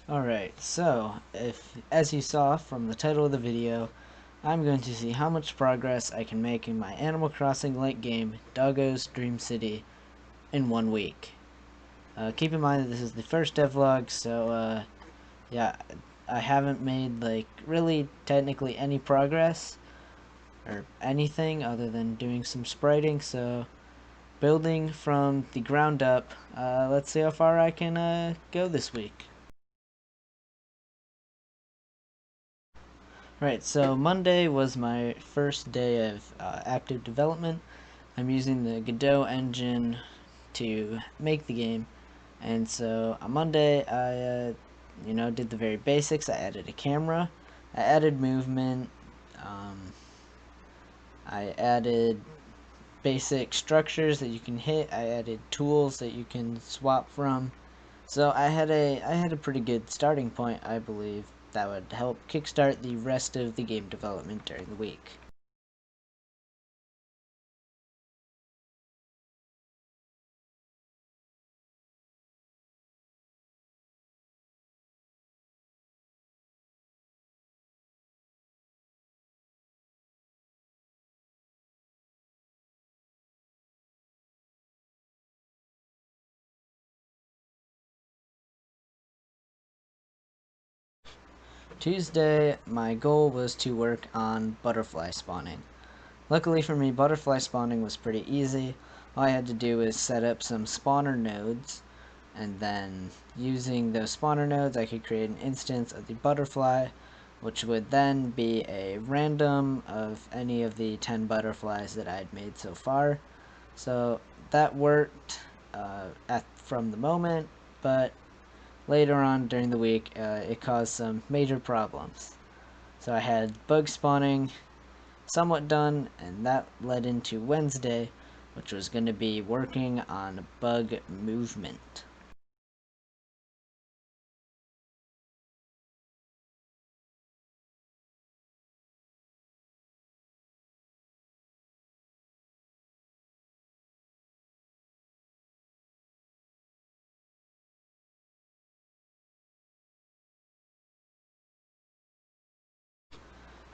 Alright, so as you saw from the title of the video, I'm going to see how much progress I can make in my Animal Crossing late game, Doggo's Dream City, in 1 week. Keep in mind that this is the first devlog, so yeah, I haven't made really technically any progress or anything other than doing some spriting, so building from the ground up. Let's see how far I can go this week. Right, so Monday was my first day of active development. I'm using the Godot engine to make the game, and so on Monday I did the very basics. I added a camera, I added movement, I added basic structures that you can hit, I added tools that you can swap from. So I had a pretty good starting point, I believe, that would help kickstart the rest of the game development during the week. Tuesday, my goal was to work on butterfly spawning. Luckily for me, butterfly spawning was pretty easy. All I had to do was set up some spawner nodes, and then using those spawner nodes I could create an instance of the butterfly, which would then be a random of any of the 10 butterflies that I had made so far. So that worked from the moment, but later on during the week it caused some major problems. So I had bug spawning somewhat done, and that led into Wednesday, which was going to be working on bug movement.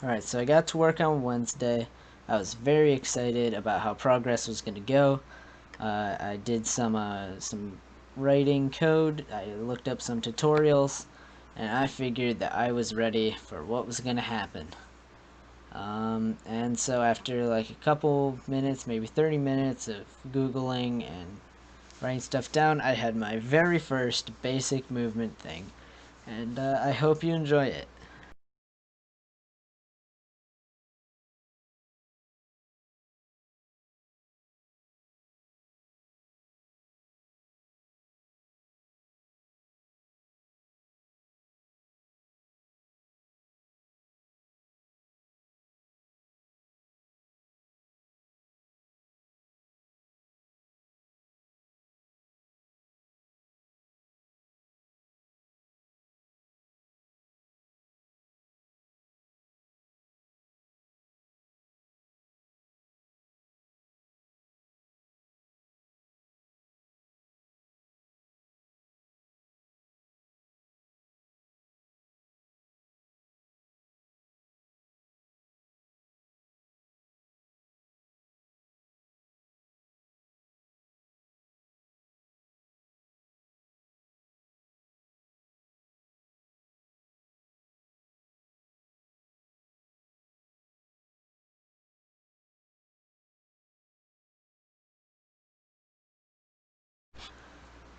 Alright, so I got to work on Wednesday. I was very excited about how progress was going to go. I did some writing code, I looked up some tutorials, and I figured that I was ready for what was going to happen. And so after like a couple minutes, maybe 30 minutes of Googling and writing stuff down, I had my very first basic movement thing. And I hope you enjoy it.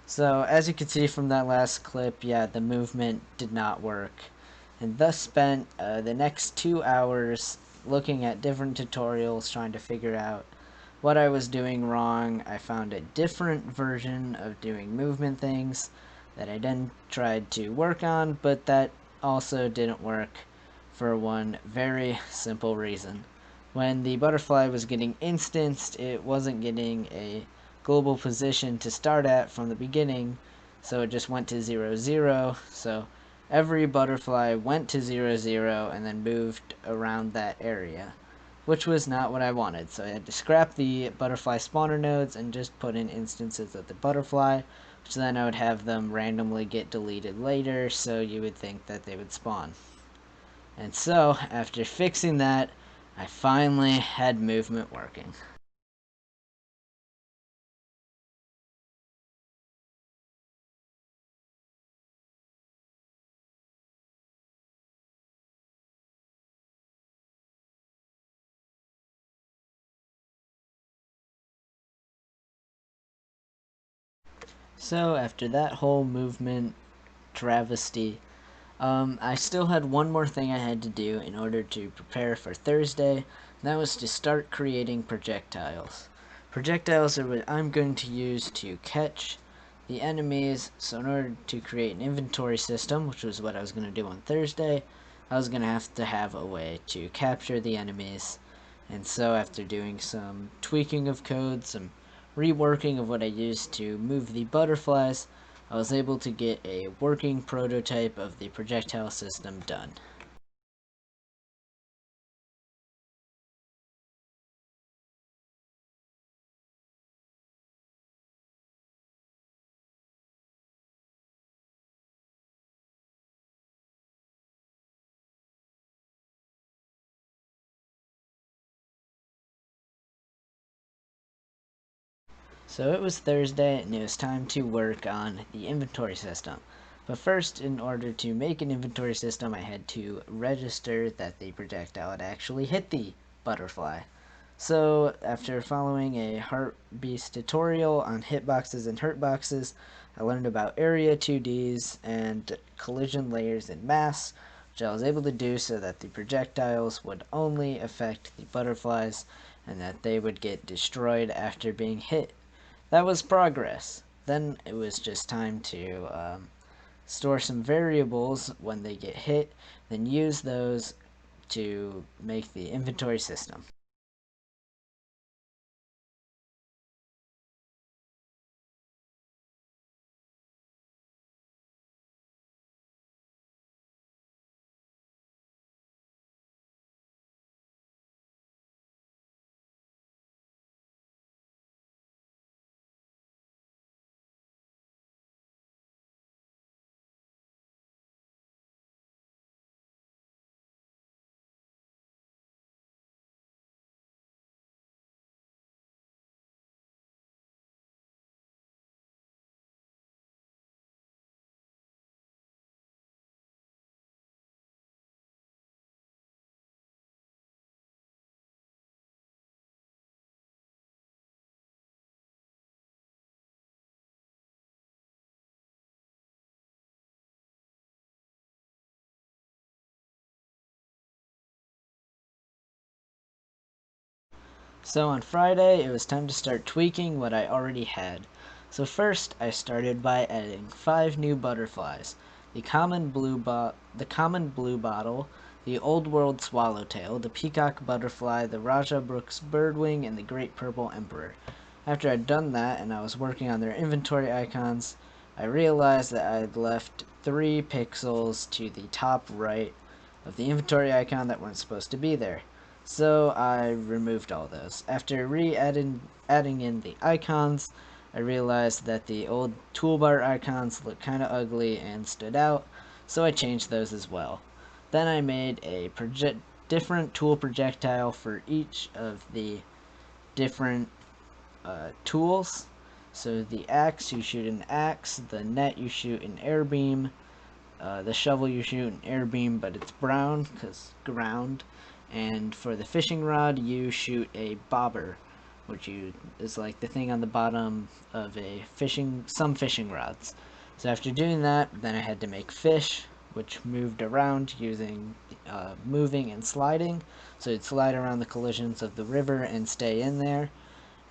So as you can see from that last clip, yeah, the movement did not work. And thus spent the next 2 hours looking at different tutorials trying to figure out what I was doing wrong. I found a different version of doing movement things that I then tried to work on, but that also didn't work for one very simple reason. When the butterfly was getting instanced, it wasn't getting a global position to start at from the beginning, so it just went to 0, 0. So every butterfly went to 0, 0 and then moved around that area, which was not what I wanted. So I had to scrap the butterfly spawner nodes and just put in instances of the butterfly, which then I would have them randomly get deleted later, so you would think that they would spawn. And so, after fixing that, I finally had movement working. So, after that whole movement travesty, I still had one more thing I had to do in order to prepare for Thursday, and that was to start creating projectiles. Projectiles are what I'm going to use to catch the enemies, so in order to create an inventory system, which was what I was going to do on Thursday, I was going to have a way to capture the enemies. And so after doing some tweaking of code, some reworking of what I used to move the butterflies, I was able to get a working prototype of the projectile system done. So it was Thursday and it was time to work on the inventory system. But first, in order to make an inventory system, I had to register that the projectile had actually hit the butterfly. So after following a Heartbeast tutorial on hitboxes and hurtboxes, I learned about area 2Ds and collision layers in mass, which I was able to do so that the projectiles would only affect the butterflies and that they would get destroyed after being hit. That was progress. Then it was just time to store some variables when they get hit, then use those to make the inventory system. So on Friday, it was time to start tweaking what I already had. So first, I started by adding 5 new butterflies: the the common blue bottle, the old world swallowtail, the peacock butterfly, the Raja Brooks birdwing, and the great purple emperor. After I'd done that and I was working on their inventory icons, I realized that I had left 3 pixels to the top right of the inventory icon that weren't supposed to be there. So I removed all those. After adding in the icons, I realized that the old toolbar icons looked kind of ugly and stood out, so I changed those as well. Then I made a different tool projectile for each of the different tools. So the axe, you shoot an axe, the net, you shoot an air beam, the shovel, you shoot an air beam, but it's brown because ground. And for the fishing rod, you shoot a bobber, which is like the thing on the bottom of some fishing rods. So after doing that, then I had to make fish, which moved around using moving and sliding. So it'd slide around the collisions of the river and stay in there.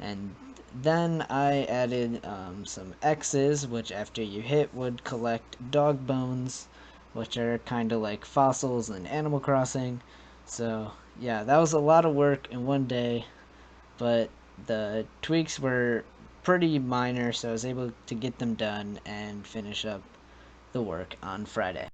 And then I added some X's, which after you hit would collect dog bones, which are kind of like fossils in Animal Crossing. So yeah, that was a lot of work in one day, but the tweaks were pretty minor, so I was able to get them done and finish up the work on Friday.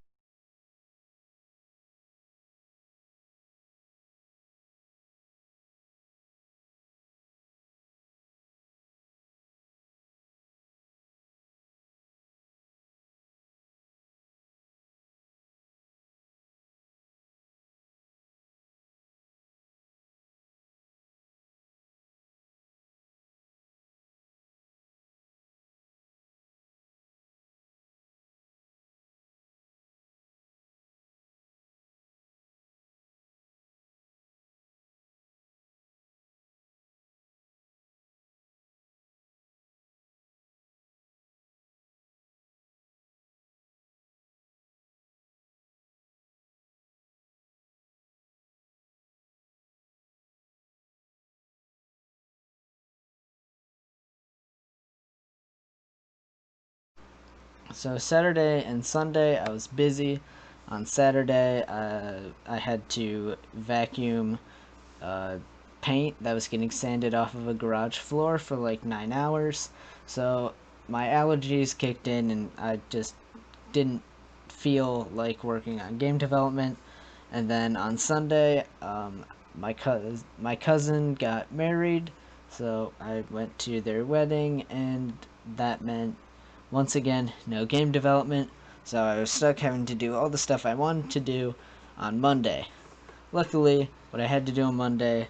So Saturday and Sunday I was busy. On Saturday, I had to vacuum uh, paint that was getting sanded off of a garage floor for like 9 hours. So my allergies kicked in, and I just didn't feel like working on game development. And then on Sunday, my cousin got married, so I went to their wedding, and that meant once again no game development. So I was stuck having to do all the stuff I wanted to do on Monday. Luckily, what I had to do on Monday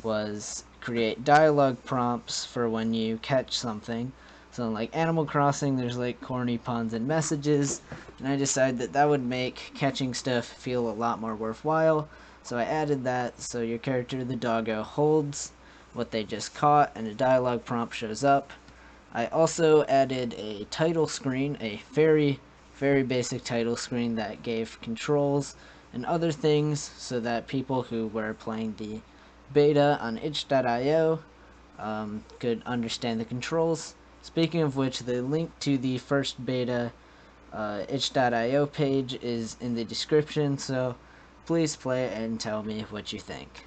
was create dialogue prompts for when you catch something. So in like Animal Crossing, there's like corny puns and messages, and I decided that that would make catching stuff feel a lot more worthwhile. So I added that so your character, the doggo, holds what they just caught, and a dialogue prompt shows up. I also added a title screen, a very basic title screen that gave controls and other things so that people who were playing the beta on itch.io could understand the controls. Speaking of which, the link to the first beta itch.io page is in the description, so please play it and tell me what you think.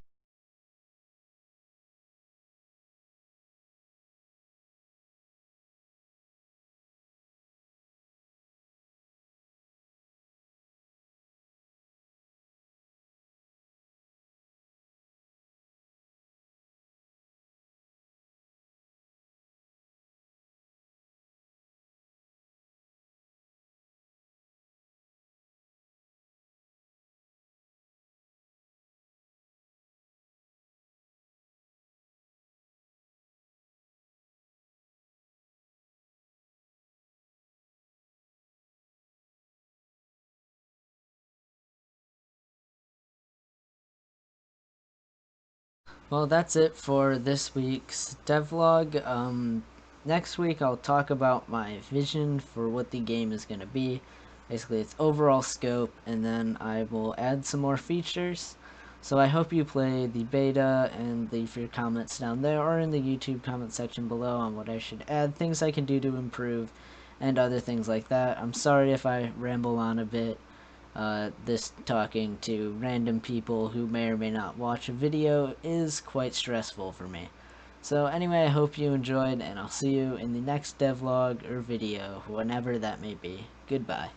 Well, that's it for this week's devlog. Next week I'll talk about my vision for what the game is going to be, basically its overall scope, and then I will add some more features. So I hope you play the beta and leave your comments down there or in the YouTube comment section below on what I should add, things I can do to improve, and other things like that. I'm sorry if I ramble on a bit. This talking to random people who may or may not watch a video is quite stressful for me. So anyway, I hope you enjoyed, and I'll see you in the next devlog or video, whenever that may be. Goodbye.